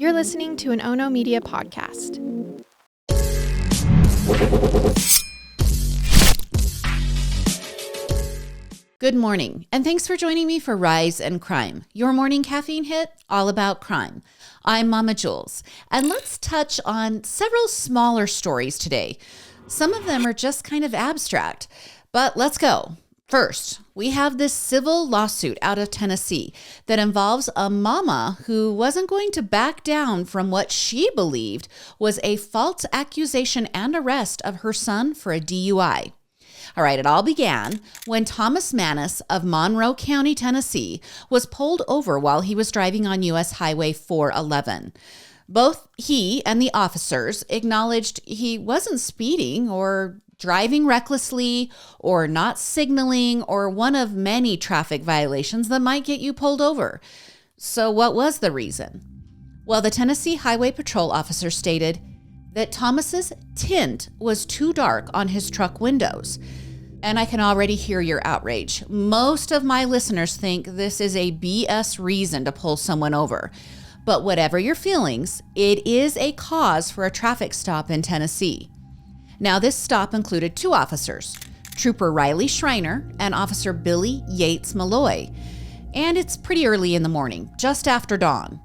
You're listening to an Ono Media podcast. Good morning, and thanks for joining me for Rise and Crime, your morning caffeine hit all about crime. I'm Mama Jules, and let's touch on several smaller stories today. Some of them are just kind of abstract, but let's go. First, we have this civil lawsuit out of Tennessee that involves a mama who wasn't going to back down from what she believed was a false accusation and arrest of her son for a DUI. All right, it all began when Thomas Mannis of Monroe County, Tennessee, was pulled over while he was driving on U.S. Highway 411. Both he and the officers acknowledged he wasn't speeding or driving recklessly or not signaling or one of many traffic violations that might get you pulled over. So what was the reason? Well, the Tennessee Highway Patrol officer stated that Thomas's tint was too dark on his truck windows. And I can already hear your outrage. Most of my listeners think this is a BS reason to pull someone over. But whatever your feelings, it is a cause for a traffic stop in Tennessee. Now, this stop included two officers, Trooper Riley Schreiner and Officer Billy Yates Malloy. And it's pretty early in the morning, just after dawn.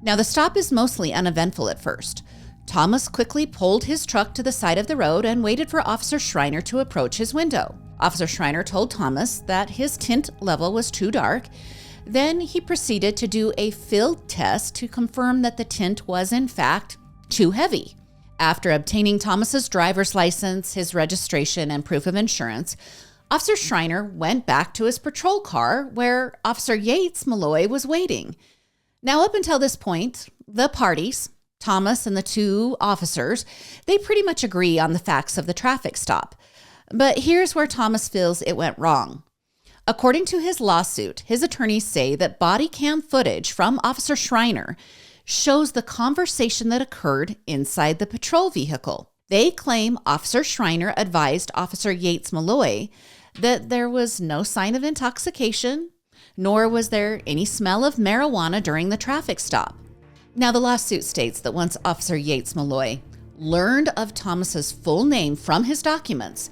Now, the stop is mostly uneventful at first. Thomas quickly pulled his truck to the side of the road and waited for Officer Schreiner to approach his window. Officer Schreiner told Thomas that his tint level was too dark. Then he proceeded to do a field test to confirm that the tint was, in fact, too heavy. After obtaining Thomas's driver's license, his registration, and proof of insurance, Officer Schreiner went back to his patrol car where Officer Yates Malloy was waiting. Now, up until this point, the parties, Thomas and the two officers, they pretty much agree on the facts of the traffic stop. But here's where Thomas feels it went wrong. According to his lawsuit, his attorneys say that body cam footage from Officer Schreiner shows the conversation that occurred inside the patrol vehicle. They claim Officer Schreiner advised Officer Yates Malloy that there was no sign of intoxication, nor was there any smell of marijuana during the traffic stop. Now, the lawsuit states that once Officer Yates Malloy learned of Thomas's full name from his documents,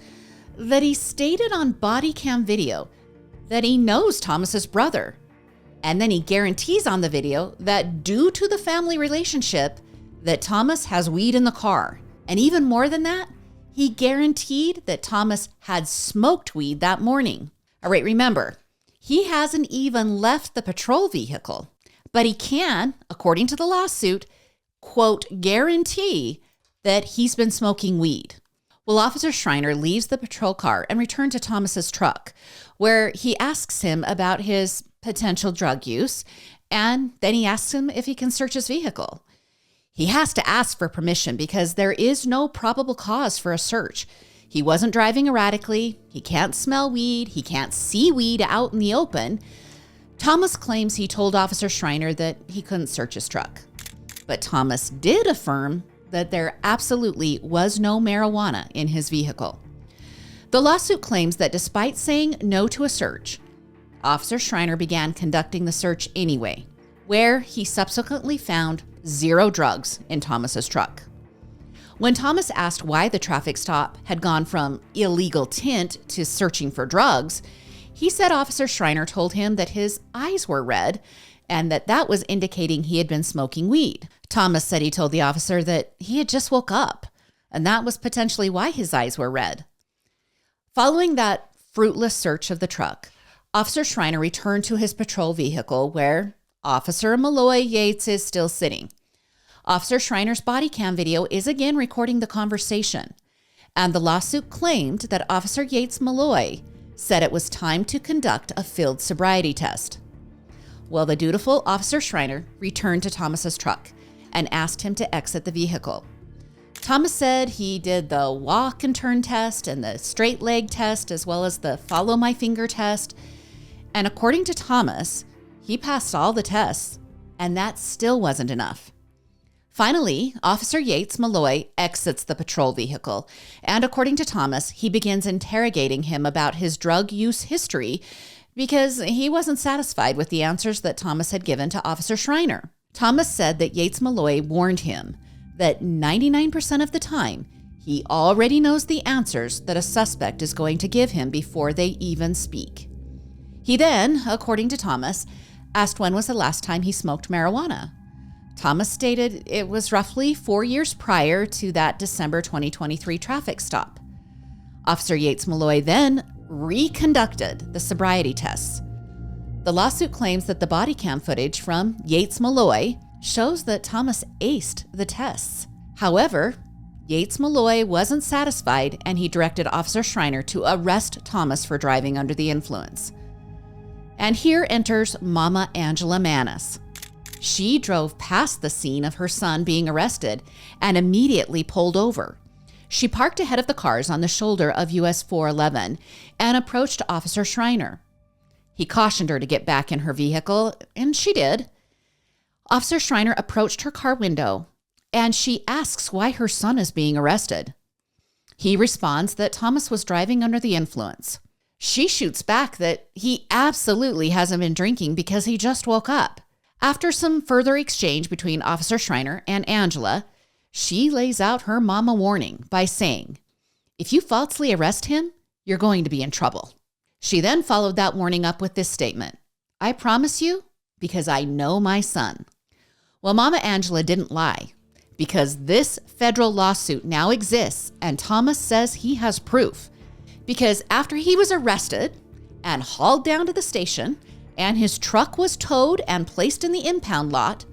that he stated on body cam video that he knows Thomas's brother. And then he guarantees on the video that due to the family relationship, that Thomas has weed in the car. And even more than that, he guaranteed that Thomas had smoked weed that morning. All right, remember, he hasn't even left the patrol vehicle, but he can, according to the lawsuit, quote, guarantee that he's been smoking weed. Well, Officer Schreiner leaves the patrol car and returns to Thomas's truck, where he asks him about his potential drug use, and then he asks him if he can search his vehicle. He has to ask for permission because there is no probable cause for a search. He wasn't driving erratically, he can't smell weed, he can't see weed out in the open. Thomas claims he told Officer Schreiner that he couldn't search his truck. But Thomas did affirm that there absolutely was no marijuana in his vehicle. The lawsuit claims that despite saying no to a search, Officer Schreiner began conducting the search anyway, where he subsequently found 0 drugs in Thomas's truck. When Thomas asked why the traffic stop had gone from illegal tint to searching for drugs, he said Officer Schreiner told him that his eyes were red and that was indicating he had been smoking weed. Thomas said he told the officer that he had just woke up, and that was potentially why his eyes were red. Following that fruitless search of the truck, Officer Schreiner returned to his patrol vehicle where Officer Malloy Yates is still sitting. Officer Schreiner's body cam video is again recording the conversation, and the lawsuit claimed that Officer Yates Malloy said it was time to conduct a field sobriety test. Well, the dutiful Officer Schreiner returned to Thomas's truck and asked him to exit the vehicle. Thomas said he did the walk and turn test and the straight leg test, as well as the follow my finger test. And according to Thomas, he passed all the tests, and that still wasn't enough. Finally, Officer Yates Malloy exits the patrol vehicle, and according to Thomas, he begins interrogating him about his drug use history because he wasn't satisfied with the answers that Thomas had given to Officer Schreiner. Thomas said that Yates Malloy warned him that 99% of the time, he already knows the answers that a suspect is going to give him before they even speak. He then, according to Thomas, asked when was the last time he smoked marijuana. Thomas stated it was roughly 4 years prior to that December 2023 traffic stop. Officer Yates Malloy then reconducted the sobriety tests. The lawsuit claims that the body cam footage from Yates Malloy shows that Thomas aced the tests. However, Yates Malloy wasn't satisfied and he directed Officer Schreiner to arrest Thomas for driving under the influence. And here enters Mama Angela Manis. She drove past the scene of her son being arrested and immediately pulled over. She parked ahead of the cars on the shoulder of US 411 and approached Officer Schreiner. He cautioned her to get back in her vehicle, and she did. Officer Schreiner approached her car window, and she asks why her son is being arrested. He responds that Thomas was driving under the influence. She shoots back that he absolutely hasn't been drinking because he just woke up. After some further exchange between Officer Schreiner and Angela, she lays out her mama warning by saying, "If you falsely arrest him, you're going to be in trouble." She then followed that warning up with this statement, "I promise you, because I know my son." Well, Mama Angela didn't lie, because this federal lawsuit now exists and Thomas says he has proof. Because after he was arrested and hauled down to the station and his truck was towed and placed in the impound lot,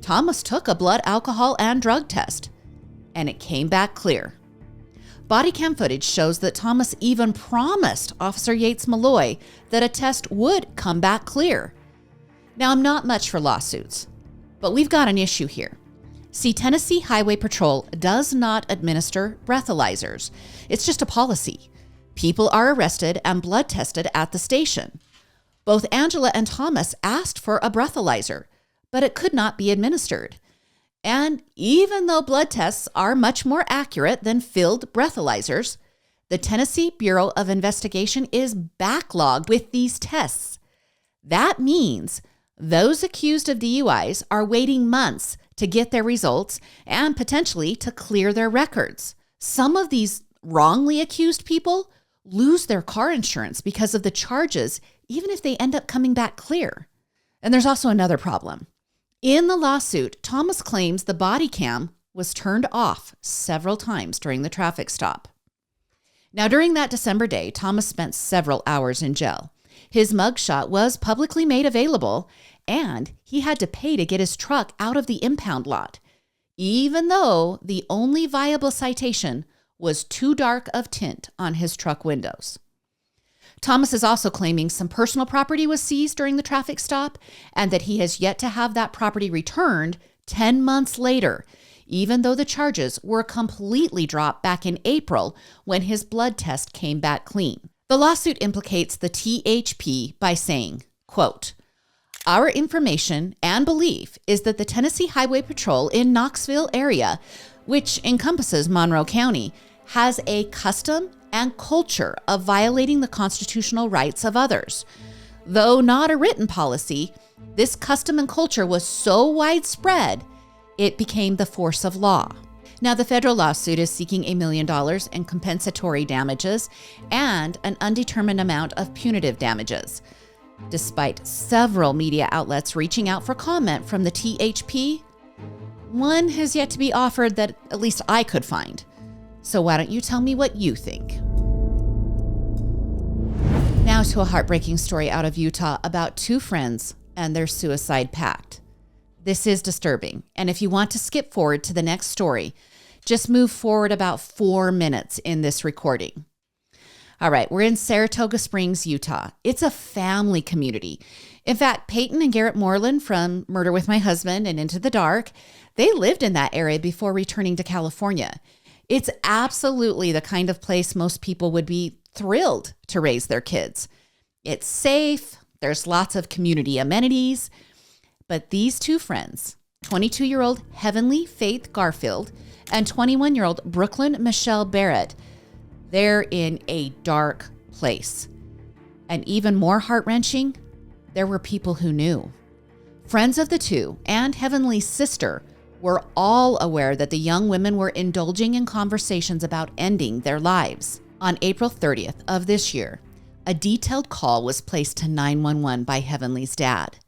Thomas took a blood alcohol and drug test, and it came back clear. Body cam footage shows that Thomas even promised Officer Yates Malloy that a test would come back clear. Now, I'm not much for lawsuits, but we've got an issue here. See, Tennessee Highway Patrol does not administer breathalyzers. It's just a policy. People are arrested and blood tested at the station. Both Angela and Thomas asked for a breathalyzer, but it could not be administered. And even though blood tests are much more accurate than filled breathalyzers, the Tennessee Bureau of Investigation is backlogged with these tests. That means those accused of DUIs are waiting months to get their results and potentially to clear their records. Some of these wrongly accused people lose their car insurance because of the charges, even if they end up coming back clear. And there's also another problem. In the lawsuit, Thomas claims the body cam was turned off several times during the traffic stop. Now, during that December day, Thomas spent several hours in jail. His mugshot was publicly made available, and he had to pay to get his truck out of the impound lot, even though the only viable citation was too dark of tint on his truck windows. Thomas is also claiming some personal property was seized during the traffic stop and that he has yet to have that property returned 10 months later, even though the charges were completely dropped back in April when his blood test came back clean. The lawsuit implicates the THP by saying, quote, "Our information and belief is that the Tennessee Highway Patrol in Knoxville area, which encompasses Monroe County, has a custom and culture of violating the constitutional rights of others. Though not a written policy, this custom and culture was so widespread, it became the force of law." Now, the federal lawsuit is seeking $1 million in compensatory damages and an undetermined amount of punitive damages. Despite several media outlets reaching out for comment from the THP, one has yet to be offered that at least I could find. So why don't you tell me what you think? Now to a heartbreaking story out of Utah about two friends and their suicide pact. This is disturbing, and if you want to skip forward to the next story, just move forward about 4 minutes in this recording. All right, we're in Saratoga Springs, Utah. It's a family community. In fact, Peyton and Garrett Moreland from Murder with My Husband and Into the Dark, they lived in that area before returning to California. It's absolutely the kind of place most people would be thrilled to raise their kids. It's safe, there's lots of community amenities, but these two friends, 22-year-old Heavenly Faith Garfield and 21-year-old Brooklyn Michelle Barrett, they're in a dark place. And even more heart-wrenching, there were people who knew. Friends of the two and Heavenly's sister were all aware that the young women were indulging in conversations about ending their lives. On April 30th of this year, a detailed call was placed to 911 by Heavenly's dad.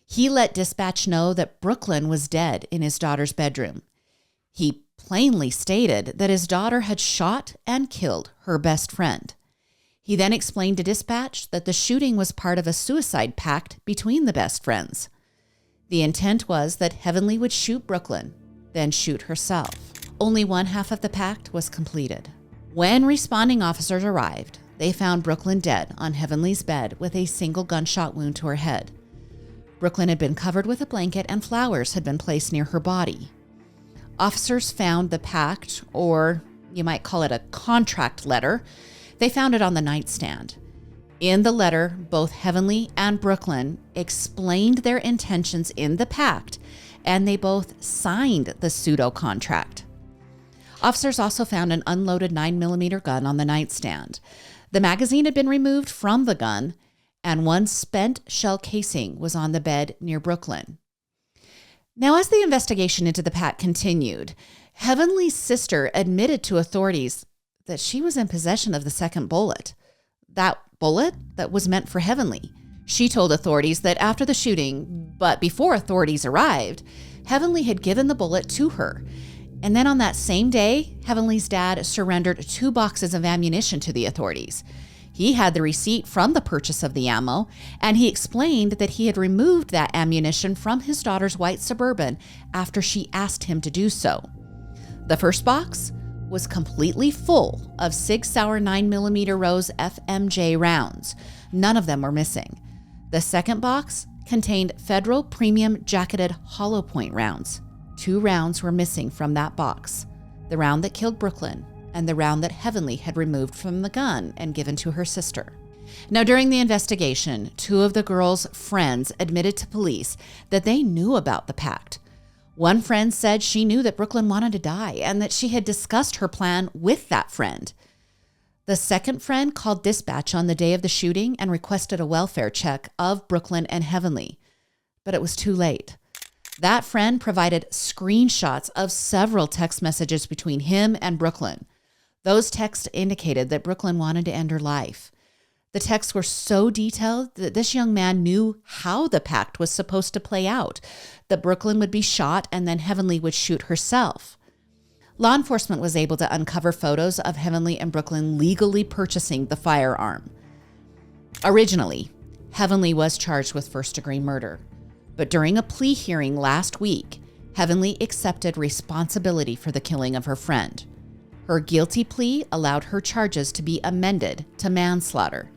He let dispatch know that Brooklyn was dead in his daughter's bedroom. He plainly stated that his daughter had shot and killed her best friend. He then explained to dispatch that the shooting was part of a suicide pact between the best friends. The intent was that Heavenly would shoot Brooklyn, then shoot herself. Only one half of the pact was completed. When responding officers arrived, they found Brooklyn dead on Heavenly's bed with a single gunshot wound to her head. Brooklyn had been covered with a blanket and flowers had been placed near her body. Officers found the pact, or you might call it a contract letter. They found it on the nightstand. In the letter, both Heavenly and Brooklyn explained their intentions in the pact, and they both signed the pseudo-contract. Officers also found an unloaded 9mm gun on the nightstand. The magazine had been removed from the gun, and one spent shell casing was on the bed near Brooklyn. Now, as the investigation into the pact continued, Heavenly's sister admitted to authorities that she was in possession of the second bullet. That bullet that was meant for Heavenly. She told authorities that after the shooting, but before authorities arrived, Heavenly had given the bullet to her. And then on that same day, Heavenly's dad surrendered 2 boxes of ammunition to the authorities. He had the receipt from the purchase of the ammo, and he explained that he had removed that ammunition from his daughter's white Suburban after she asked him to do so. The first box was completely full of Sig Sauer 9mm Rose FMJ rounds. None of them were missing. The second box contained Federal Premium Jacketed Hollow Point rounds. 2 rounds were missing from that box, the round that killed Brooklyn and the round that Heavenly had removed from the gun and given to her sister. Now, during the investigation, 2 of the girls' friends admitted to police that they knew about the pact. One friend said she knew that Brooklyn wanted to die and that she had discussed her plan with that friend. The second friend called dispatch on the day of the shooting and requested a welfare check of Brooklyn and Heavenly, but it was too late. That friend provided screenshots of several text messages between him and Brooklyn. Those texts indicated that Brooklyn wanted to end her life. The texts were so detailed that this young man knew how the pact was supposed to play out, that Brooklyn would be shot and then Heavenly would shoot herself. Law enforcement was able to uncover photos of Heavenly and Brooklyn legally purchasing the firearm. Originally, Heavenly was charged with first-degree murder, but during a plea hearing last week, Heavenly accepted responsibility for the killing of her friend. Her guilty plea allowed her charges to be amended to manslaughter.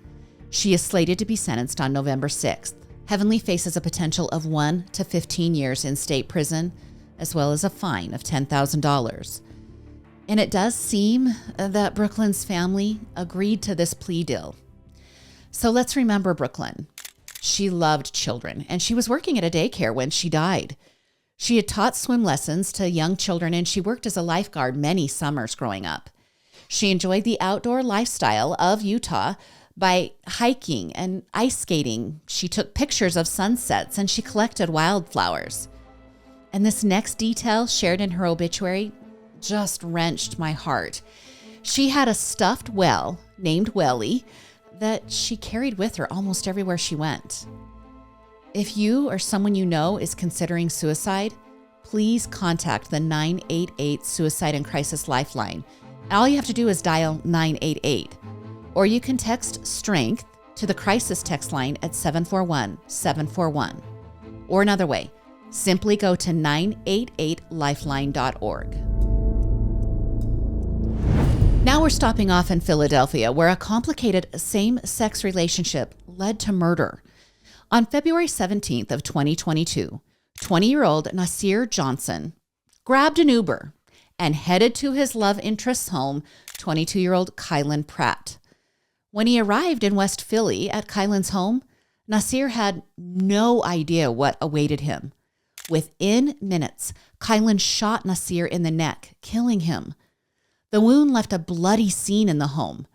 She is slated to be sentenced on November 6th. Heavenly faces a potential of 1 to 15 years in state prison, as well as a fine of $10,000. And it does seem that Brooklyn's family agreed to this plea deal. So let's remember Brooklyn. She loved children, and she was working at a daycare when she died. She had taught swim lessons to young children, and she worked as a lifeguard many summers growing up. She enjoyed the outdoor lifestyle of Utah by hiking and ice skating. She took pictures of sunsets, and she collected wildflowers. And this next detail shared in her obituary just wrenched my heart. She had a stuffed whale named Welly that she carried with her almost everywhere she went. If you or someone you know is considering suicide, please contact the 988 Suicide and Crisis Lifeline. All you have to do is dial 988, or you can text STRENGTH to the crisis text line at 741-741. Or another way, simply go to 988lifeline.org. Now we're stopping off in Philadelphia, where a complicated same-sex relationship led to murder. On February 17th of 2022, 20-year-old Nasir Johnson grabbed an Uber and headed to his love interest's home, 22-year-old Kylan Pratt. When he arrived in West Philly at Kylan's home, Nasir had no idea what awaited him. Within minutes, Kylan shot Nasir in the neck, killing him. The wound left a bloody scene in the home.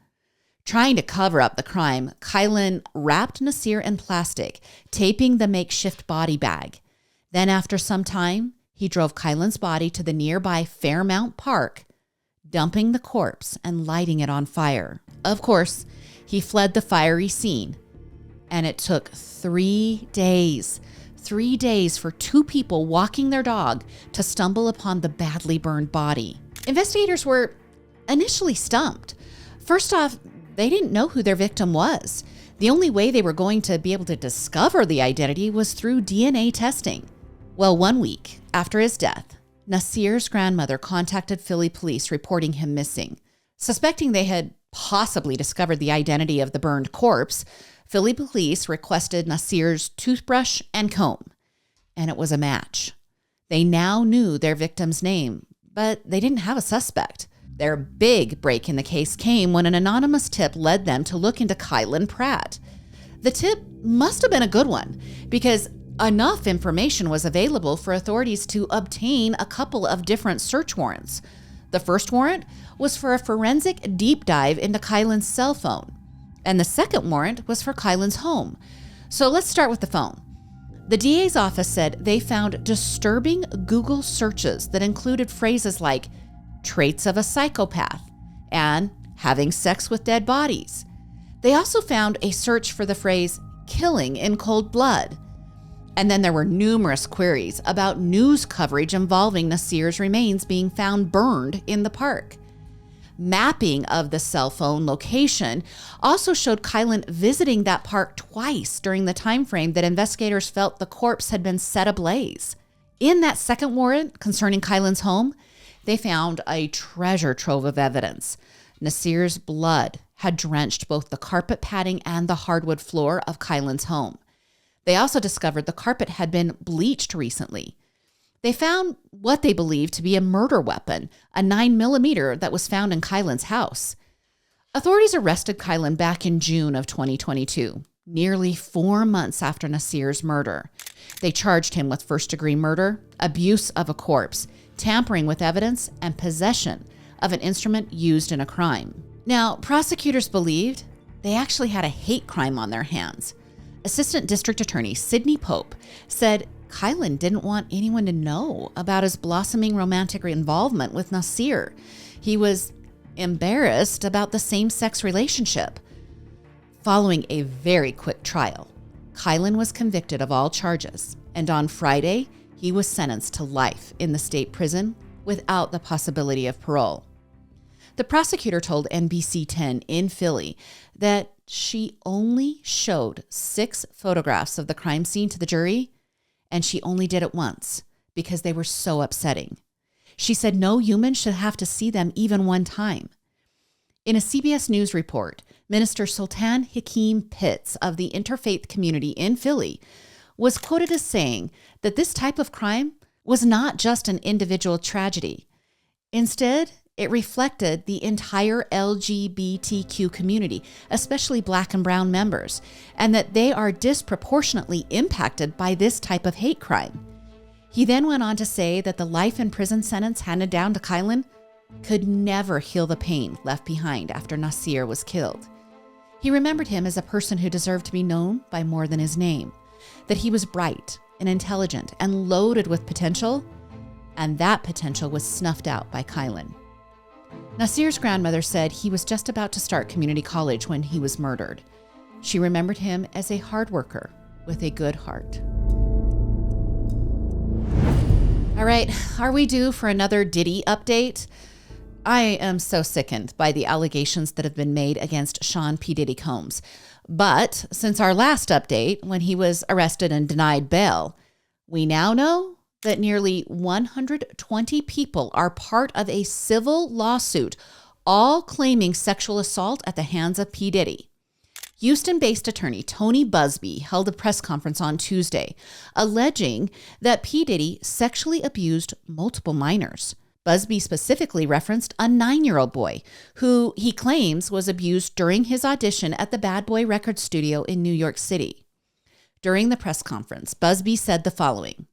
Trying to cover up the crime, Kylan wrapped Nasir in plastic, taping the makeshift body bag. Then after some time, he drove Kylan's body to the nearby Fairmount Park, dumping the corpse and lighting it on fire. Of course, he fled the fiery scene, and it took 3 days. 3 days for 2 people walking their dog to stumble upon the badly burned body. Investigators were initially stumped. First off, they didn't know who their victim was. The only way they were going to be able to discover the identity was through DNA testing. Well, 1 week after his death, Nasir's grandmother contacted Philly police reporting him missing. Suspecting they had possibly discovered the identity of the burned corpse, Philly police requested Nasir's toothbrush and comb, and it was a match. They now knew their victim's name, but they didn't have a suspect. Their big break in the case came when an anonymous tip led them to look into Kylan Pratt. The tip must have been a good one because enough information was available for authorities to obtain a couple of different search warrants. The first warrant was for a forensic deep dive into Kylan's cell phone, and the second warrant was for Kylan's home. So let's start with the phone. The DA's office said they found disturbing Google searches that included phrases like traits of a psychopath and having sex with dead bodies. They also found a search for the phrase killing in cold blood. And then there were numerous queries about news coverage involving Nasir's remains being found burned in the park. Mapping of the cell phone location also showed Kylan visiting that park twice during the time frame that investigators felt the corpse had been set ablaze. In that second warrant concerning Kylan's home, they found a treasure trove of evidence. Nasir's blood had drenched both the carpet padding and the hardwood floor of Kylan's home. They also discovered the carpet had been bleached recently. They found what they believed to be a murder weapon, a 9mm that was found in Kylan's house. Authorities arrested Kylan back in June of 2022, nearly 4 months after Nasir's murder. They charged him with first-degree murder, abuse of a corpse, tampering with evidence, and possession of an instrument used in a crime. Now, prosecutors believed they actually had a hate crime on their hands. Assistant District Attorney Sidney Pope said Kylan didn't want anyone to know about his blossoming romantic involvement with Nasir. He was embarrassed about the same-sex relationship. Following a very quick trial, Kylan was convicted of all charges, and on Friday, he was sentenced to life in the state prison without the possibility of parole. The prosecutor told NBC 10 in Philly that she only showed 6 photographs of the crime scene to the jury, and she only did it once because they were so upsetting. She said no human should have to see them even one time. In a CBS News report, Minister Sultan Hakeem Pitts of the interfaith community in Philly was quoted as saying that this type of crime was not just an individual tragedy. Instead, it reflected the entire LGBTQ community, especially Black and brown members, and that they are disproportionately impacted by this type of hate crime. He then went on to say that the life in prison sentence handed down to Kylan could never heal the pain left behind after Nasir was killed. He remembered him as a person who deserved to be known by more than his name, that he was bright and intelligent and loaded with potential, and that potential was snuffed out by Kylan. Nasir's grandmother said he was just about to start community college when he was murdered. She remembered him as a hard worker with a good heart. All right, are we due for another Diddy update? I am so sickened by the allegations that have been made against Sean P. Diddy Combs. But since our last update, when he was arrested and denied bail, we now know that nearly 120 people are part of a civil lawsuit, all claiming sexual assault at the hands of P. Diddy. Houston-based attorney Tony Busby held a press conference on Tuesday, alleging that P. Diddy sexually abused multiple minors. Busby specifically referenced a 9-year-old boy who he claims was abused during his audition at the Bad Boy Record Studio in New York City. During the press conference, Busby said the following: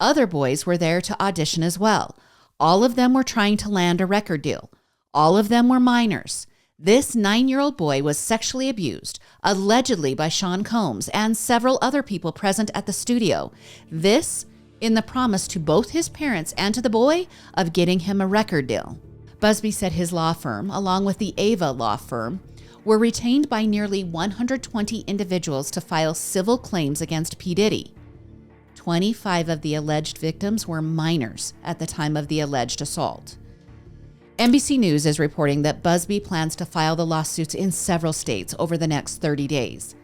"Other boys were there to audition as well. All of them were trying to land a record deal. All of them were minors. This 9-year-old boy was sexually abused, allegedly by Sean Combs and several other people present at the studio. This in the promise to both his parents and to the boy of getting him a record deal. Busby said his law firm, along with the Ava law firm, were retained by nearly 120 individuals to file civil claims against P. Diddy. 25 of the alleged victims were minors at the time of the alleged assault. NBC News is reporting that Busby plans to file the lawsuits in several states over the next 30 days.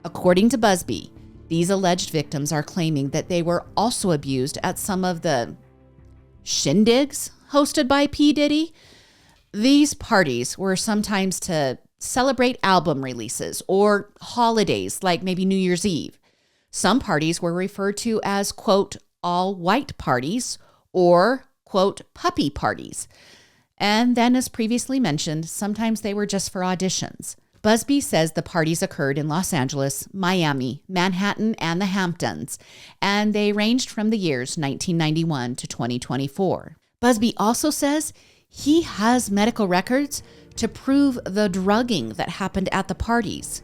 According to Busby, these alleged victims are claiming that they were also abused at some of the shindigs hosted by P. Diddy. These parties were sometimes to celebrate album releases or holidays like maybe New Year's Eve. Some parties were referred to as, quote, all-white parties or, quote, puppy parties. And then, as previously mentioned, sometimes they were just for auditions. Busby says the parties occurred in Los Angeles, Miami, Manhattan, and the Hamptons, and they ranged from the years 1991 to 2024. Busby also says he has medical records to prove the drugging that happened at the parties.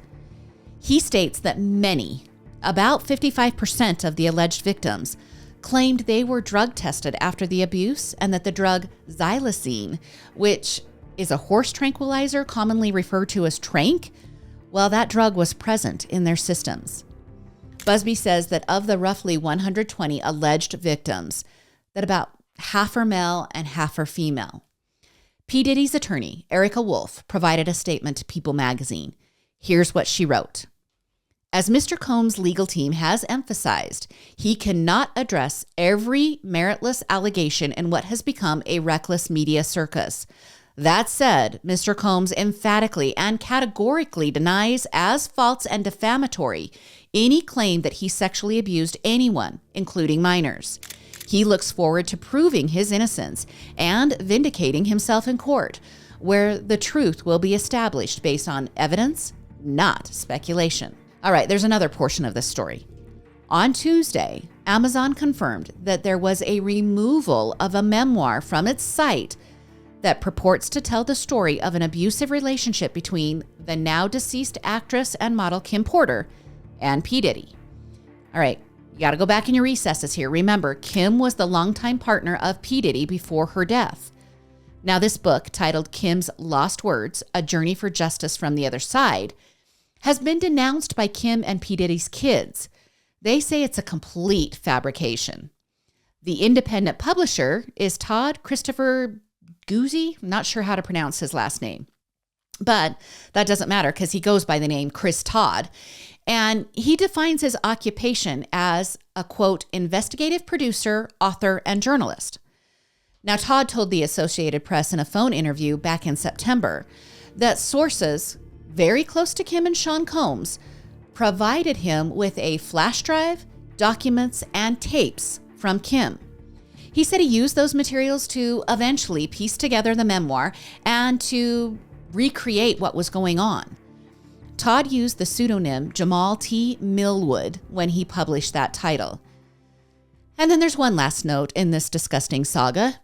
He states that many, about 55% of the alleged victims, claimed they were drug tested after the abuse and that the drug xylazine, which is a horse tranquilizer commonly referred to as tranq, well, that drug was present in their systems. Busby says that of the roughly 120 alleged victims, that about half are male and half are female. P. Diddy's attorney, Erica Wolf, provided a statement to People magazine. Here's what she wrote. As Mr. Combs' legal team has emphasized, he cannot address every meritless allegation in what has become a reckless media circus. That said, Mr. Combs emphatically and categorically denies as false and defamatory any claim that he sexually abused anyone, including minors. He looks forward to proving his innocence and vindicating himself in court, where the truth will be established based on evidence, not speculation. All right, there's another portion of this story. On Tuesday, Amazon confirmed that there was a removal of a memoir from its site that purports to tell the story of an abusive relationship between the now deceased actress and model Kim Porter and P. Diddy. All right, you got to go back in your recesses here. Remember, Kim was the longtime partner of P. Diddy before her death. Now, this book, titled Kim's Lost Words, A Journey for Justice from the Other Side, has been denounced by Kim and P. Diddy's kids. They say it's a complete fabrication. The independent publisher is Todd Christopher Guzzi. I'm not sure how to pronounce his last name, but that doesn't matter because he goes by the name Chris Todd. And he defines his occupation as a, quote, investigative producer, author, and journalist. Now, Todd told the Associated Press in a phone interview back in September that sources very close to Kim and Sean Combs provided him with a flash drive, documents, and tapes from Kim. He said he used those materials to eventually piece together the memoir and to recreate what was going on. Todd used the pseudonym Jamal T. Millwood when he published that title. And then there's one last note in this disgusting saga.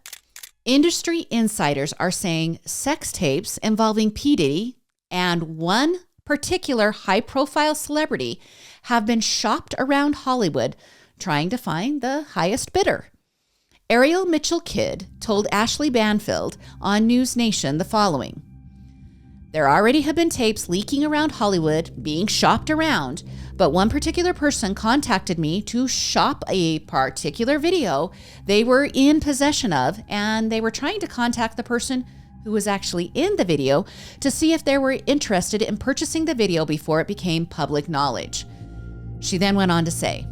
Industry insiders are saying sex tapes involving P. Diddy and one particular high-profile celebrity have been shopped around Hollywood trying to find the highest bidder. Ariel Mitchell Kidd told Ashley Banfield on News Nation the following. There already have been tapes leaking around Hollywood being shopped around, but one particular person contacted me to shop a particular video they were in possession of, and they were trying to contact the person who was actually in the video to see if they were interested in purchasing the video before it became public knowledge. She then went on to say,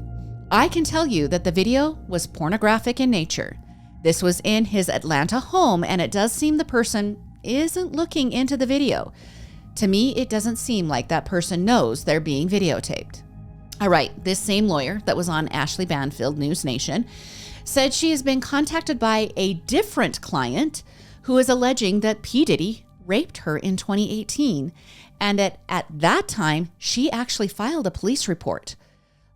I can tell you that the video was pornographic in nature. This was in his Atlanta home, and it does seem the person isn't looking into the video. To me, it doesn't seem like that person knows they're being videotaped. All right, this same lawyer that was on Ashley Banfield News Nation said she has been contacted by a different client who is alleging that P. Diddy raped her in 2018, and at that time, she actually filed a police report.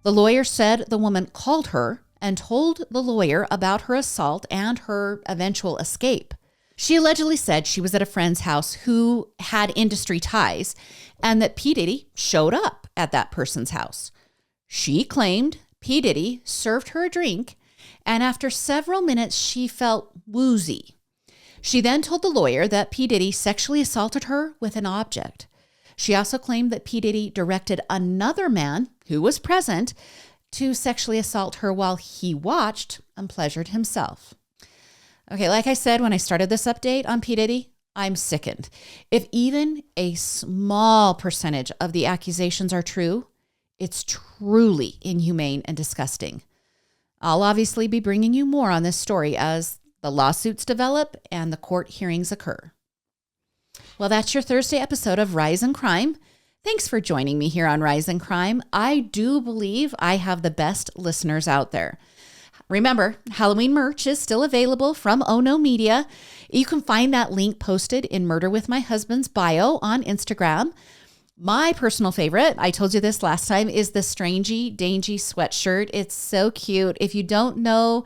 The lawyer said the woman called her and told the lawyer about her assault and her eventual escape. She allegedly said she was at a friend's house who had industry ties and that P. Diddy showed up at that person's house. She claimed P. Diddy served her a drink and after several minutes, she felt woozy. She then told the lawyer that P. Diddy sexually assaulted her with an object. She also claimed that P. Diddy directed another man who was present to sexually assault her while he watched and pleasured himself. Okay, like I said when I started this update on P. Diddy, I'm sickened. If even a small percentage of the accusations are true, it's truly inhumane and disgusting. I'll obviously be bringing you more on this story as the lawsuits develop and the court hearings occur. Well, that's your Thursday episode of Rise and Crime. Thanks for joining me here on Rise and Crime. I do believe I have the best listeners out there. Remember, Halloween merch is still available from Ono Media. You can find that link posted in Murder with My Husband's bio on Instagram. My personal favorite, I told you this last time, is the Strangey Dangy sweatshirt. It's so cute. If you don't know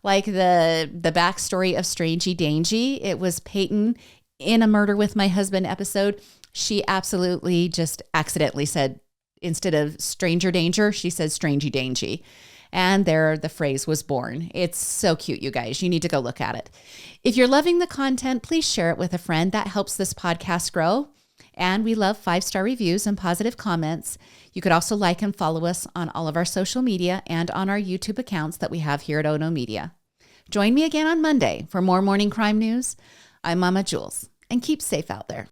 like the backstory of Strangey Dangy, it was Peyton in a Murder with My Husband episode. She absolutely just accidentally said, instead of stranger danger, she said Strangey Dangy. And there the phrase was born. It's so cute, you guys. You need to go look at it. If you're loving the content, please share it with a friend. That helps this podcast grow. And we love 5-star reviews and positive comments. You could also like and follow us on all of our social media and on our YouTube accounts that we have here at Ono Media. Join me again on Monday for more morning crime news. I'm Mama Jules, and keep safe out there.